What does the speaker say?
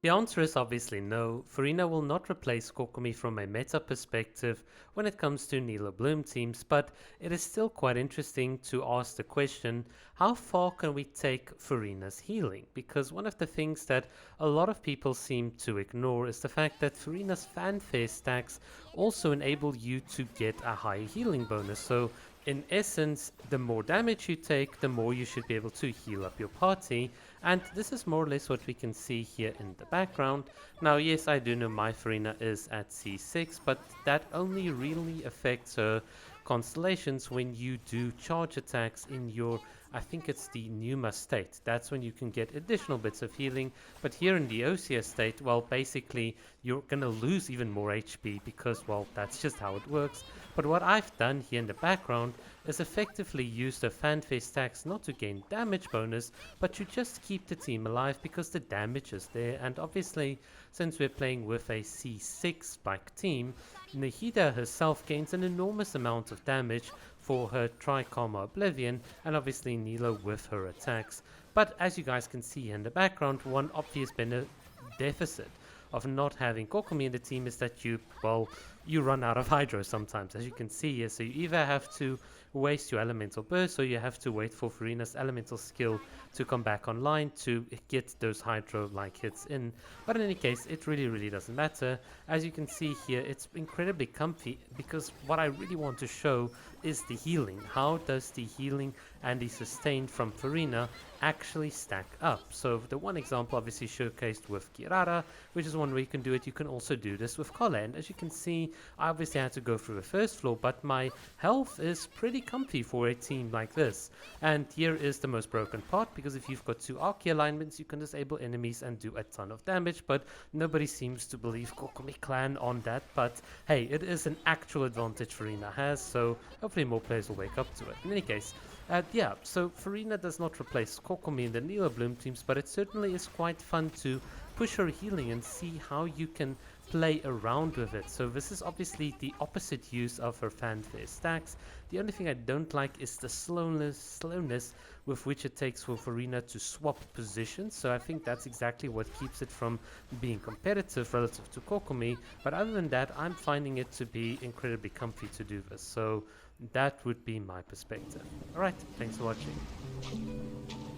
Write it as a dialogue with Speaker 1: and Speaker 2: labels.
Speaker 1: The answer is obviously no. Furina will not replace Kokomi from a meta perspective when it comes to Nilou Bloom teams, but it is still quite interesting to ask the question, how far can we take Furina's healing? Because one of the things that a lot of people seem to ignore is the fact that Furina's fanfare stacks also enable you to get a high healing bonus. So in essence, the more damage you take, the more you should be able to heal up your party. And this is more or less what we can see here in the background. Now, yes, I do know my Furina is at C6, but that only really affects her constellations when you do charge attacks in your, I think it's the Numa state. That's when you can get additional bits of healing. But here in the Osea state, well, basically, you're gonna lose even more HP because, well, that's just how it works. But what I've done here in the background is effectively use the fanfare stacks not to gain damage bonus, but to just keep the team alive because the damage is there. And obviously, since we're playing with a C6 spike team, Nahida herself gains an enormous amount of damage for her Trikarma Oblivion, and obviously Nilou with her attacks. But as you guys can see in the background, one obvious deficit of not having Kokomi in the team is that you run out of Hydro sometimes, as you can see here. So you either have to waste your Elemental Burst, or you have to wait for Furina's Elemental skill to come back online to get those Hydro-like hits in. But in any case, it really doesn't matter. As you can see here, it's incredibly comfy, because what I really want to show is the healing. How does the healing and the sustain from Furina actually stack up? So the one example obviously showcased with Kirara, which is one way you can do it. You can also do this with Kola, and as you can see, I obviously had to go through the first floor, but my health is pretty comfy for a team like this. And here is the most broken part, because if you've got two Archie alignments, you can disable enemies and do a ton of damage, but nobody seems to believe Kokomi clan on that. But hey, it is an actual advantage Furina has, so hopefully more players will wake up to it. In any case, yeah, so Furina does not replace Kokomi in the Nilou Bloom teams, but it certainly is quite fun to push her healing and see how you can play around with it. So this is obviously the opposite use of her fanfare stacks. The only thing I don't like is the slowness with which it takes for Furina to swap positions. So I think that's exactly what keeps it from being competitive relative to Kokomi. But other than that, I'm finding it to be incredibly comfy to do this. So that would be my perspective. Alright, thanks for watching.